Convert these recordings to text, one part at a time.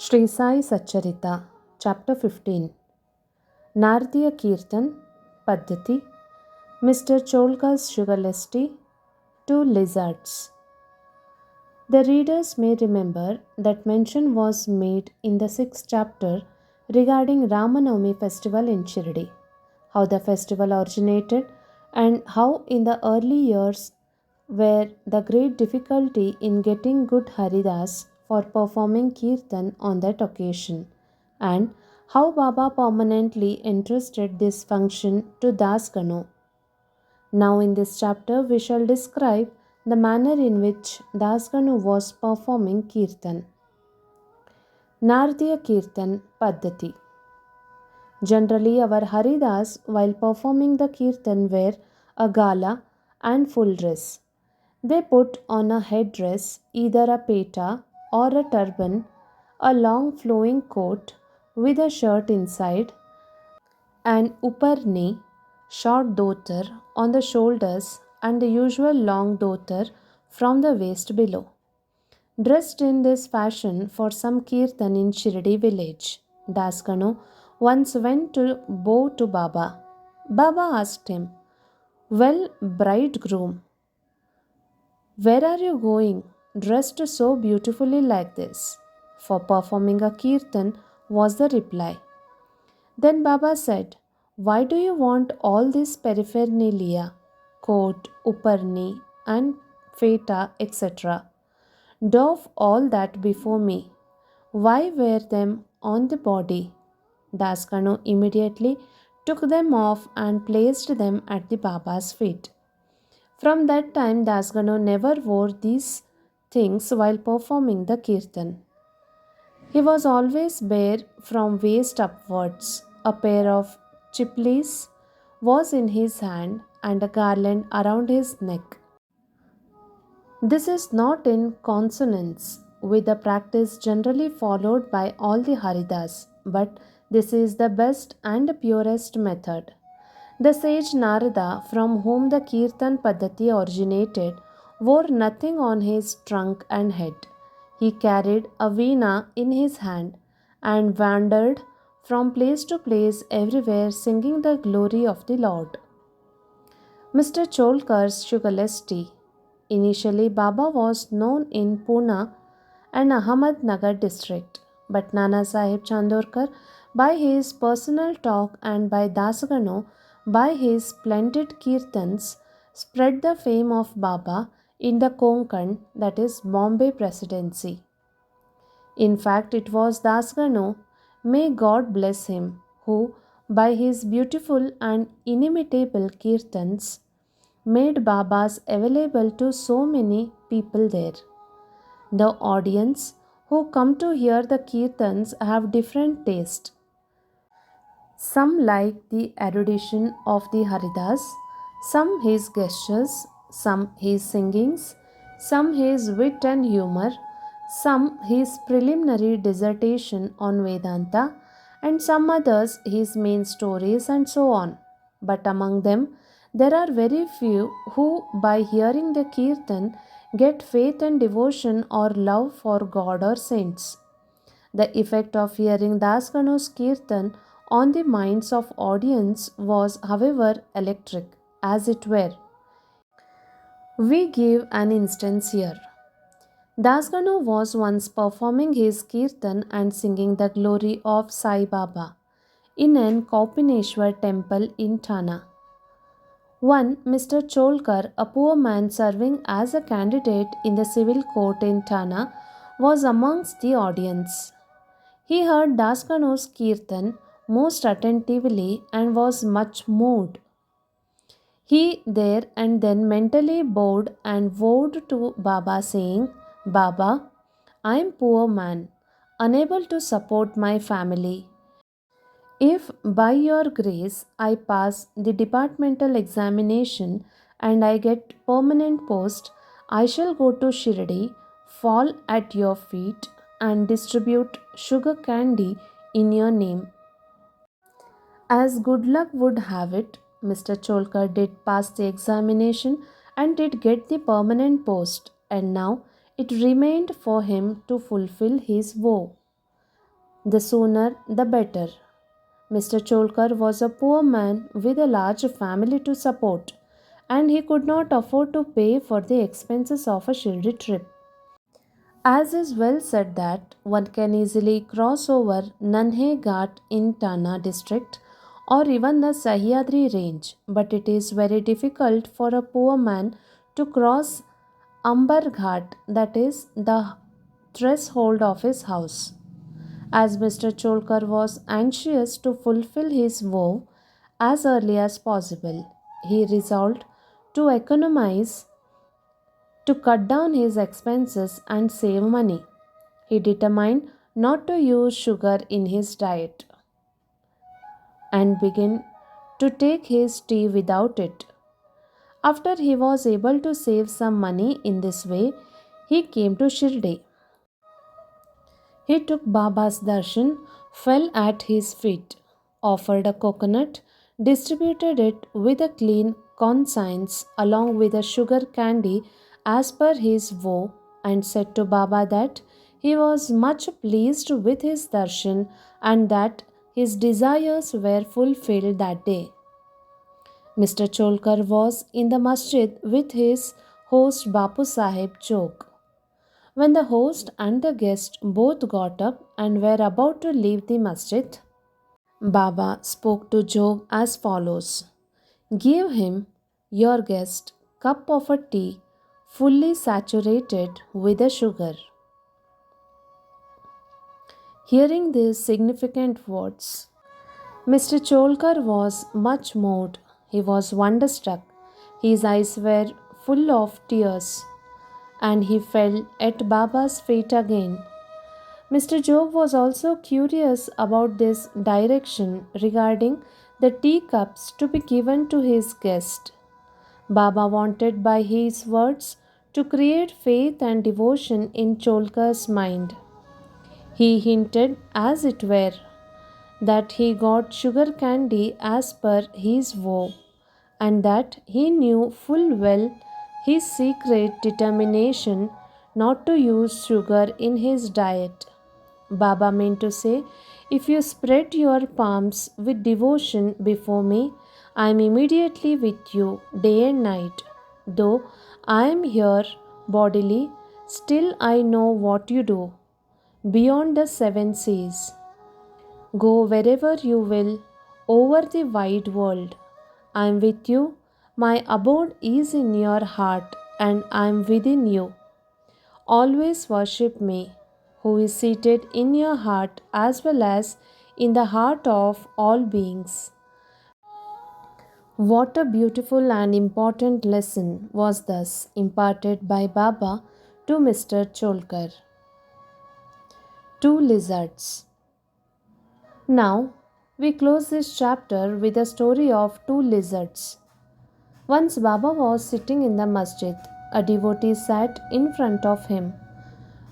Shri Sai Satcharitra, Chapter 15. Naradiya Kirtan, Paddhati, Mr. Cholkar's Sugarless tea, Two Lizards. The readers may remember that mention was made in the 6th chapter regarding Ramanavami festival in Shirdi, how the festival originated, and how in the early years were the great difficulty in getting good Haridas for performing Kirtan on that occasion, and how Baba permanently entrusted this function to Das Ganu. Now, in this chapter, we shall describe the manner in which Das Ganu was performing Kirtan. Naradiya Kirtan Paddhati. Generally, our Haridas, while performing the Kirtan, wear a gala and full dress. They put on a headdress, either a peta or a turban, a long flowing coat with a shirt inside, an upperni, short dhotar on the shoulders, and the usual long dhotar from the waist below. Dressed in this fashion for some kirtan in Shirdi village, Daskanu once went to bow to Baba. Baba asked him, "Well, bridegroom, where are you going, dressed so beautifully like this?" "For performing a kirtan," was the reply. Then Baba said, "Why do you want all this paraphernalia, coat, upperni, and feta, etc.? Doff all that before me. Why wear them on the body?" Daskanu immediately took them off and placed them at the Baba's feet. From that time, Dasganu never wore these things while performing the kirtan. He was always bare from waist upwards. A pair of chiplis was in his hand and a garland around his neck. This is not in consonance with the practice generally followed by all the Haridas, but this is the best and purest method. The sage Narada, from whom the Kirtan Paddhati originated, wore nothing on his trunk and head. He carried a veena in his hand and wandered from place to place everywhere singing the glory of the Lord. Mr. Cholkar's Sugarless tea. Initially, Baba was known in Pune and Ahmednagar district, but Nana Sahib Chandorkar, by his personal talk, and by Dasagano, by his splendid kirtans, spread the fame of Baba in the Konkan, that is Bombay Presidency. In fact, it was Dasganu, may God bless him, who, by his beautiful and inimitable kirtans, made Babas available to so many people there. The audience who come to hear the kirtans have different taste. Some like the erudition of the Haridas, some his gestures, some his singings, some his wit and humor, some his preliminary dissertation on Vedanta, and some others his main stories, and so on. But among them, there are very few who, by hearing the Kirtan, get faith and devotion or love for God or saints. The effect of hearing Dasganu's Kirtan on the minds of audience was, however, electric, as it were. We give an instance here. Dasganu was once performing his Kirtan and singing the glory of Sai Baba in an Kaupineshwar temple in Thana. One Mr. Cholkar, a poor man serving as a candidate in the civil court in Thana, was amongst the audience. He heard Daskanu's Kirtan most attentively and was much moved. He there and then mentally bowed and vowed to Baba, saying, "Baba, I am poor man, unable to support my family. If by your grace I pass the departmental examination and I get permanent post, I shall go to Shirdi, fall at your feet, and distribute sugar candy in your name." As good luck would have it, Mr. Cholkar did pass the examination and did get the permanent post, and now it remained for him to fulfill his vow. The sooner the better. Mr. Cholkar was a poor man with a large family to support, and he could not afford to pay for the expenses of a Shirdi trip. As is well said that one can easily cross over Nanhe Ghat in Tana district or even the Sahyadri range, but it is very difficult for a poor man to cross Ambar Ghat, that is the threshold of his house. As Mr. Cholkar was anxious to fulfill his vow as early as possible, he resolved to economize, to cut down his expenses and save money. He determined not to use sugar in his diet and began to take his tea without it. After he was able to save some money in this way, he came to Shirdi. He took Baba's darshan, fell at his feet, offered a coconut, distributed it with a clean conscience along with a sugar candy as per his vow, and said to Baba that he was much pleased with his darshan and that his desires were fulfilled that day. Mr. Cholkar was in the masjid with his host Bapu Sahib Chok. When the host and the guest both got up and were about to leave the masjid, Baba spoke to Jog as follows: Give him, your guest, cup of a tea fully saturated with the sugar. Hearing these significant words, Mr. Cholkar was much moved. He was wonderstruck. His eyes were full of tears, and he fell at Baba's feet again. Mr. Job was also curious about this direction regarding the teacups to be given to his guest. Baba wanted by his words to create faith and devotion in Cholkar's mind. He hinted, as it were, that he got sugar candy as per his vow, and that he knew full well his secret determination not to use sugar in his diet. Baba meant to say, if you spread your palms with devotion before me, I am immediately with you day and night. Though I am here bodily, still I know what you do. Beyond the seven seas, go wherever you will over the wide world. I am with you. My abode is in your heart and I am within you. Always worship me, who is seated in your heart as well as in the heart of all beings. What a beautiful and important lesson was thus imparted by Baba to Mr. Cholkar. Two lizards. Now, we close this chapter with a story of two lizards. Once Baba was sitting in the masjid. A devotee sat in front of him.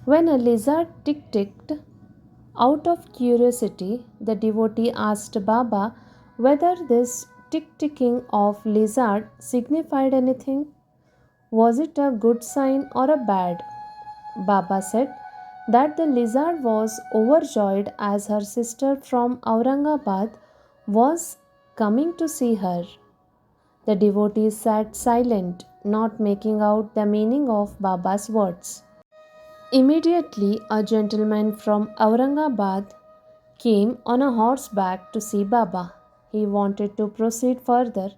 When a lizard ticked, out of curiosity, the devotee asked Baba whether this ticking of lizard signified anything. Was it a good sign or a bad? Baba said that the lizard was overjoyed as her sister from Aurangabad was coming to see her. The devotee sat silent, not making out the meaning of Baba's words. Immediately, a gentleman from Aurangabad came on a horseback to see Baba. He wanted to proceed further,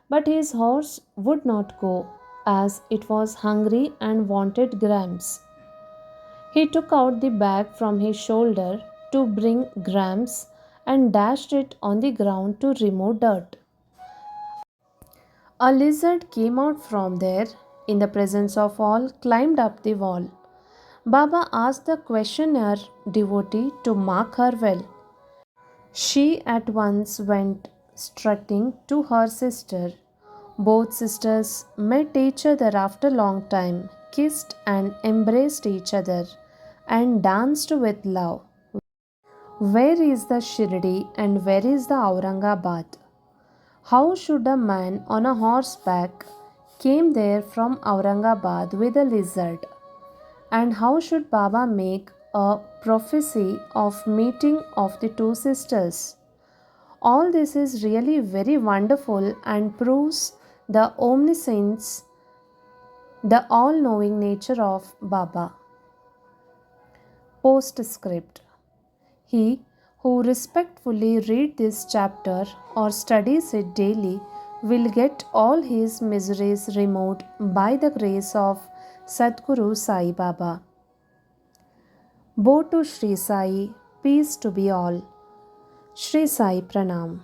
but his horse would not go as it was hungry and wanted grams. He took out the bag from his shoulder to bring grams and dashed it on the ground to remove dirt. A lizard came out from there, in the presence of all, climbed up the wall. Baba asked the questioner devotee to mark her well. She at once went strutting to her sister. Both sisters met each other after long time, kissed and embraced each other, and danced with love. Where is the Shirdi and where is the Aurangabad? How should a man on a horseback came there from Aurangabad with a lizard? And how should Baba make a prophecy of meeting of the two sisters. All this is really very wonderful and proves the omniscience, the all-knowing nature of Baba. Postscript. He who respectfully reads this chapter or studies it daily will get all his miseries removed by the grace of Sadguru Sai Baba. Bow to Shri Sai, peace to be all. Shri Sai Pranam.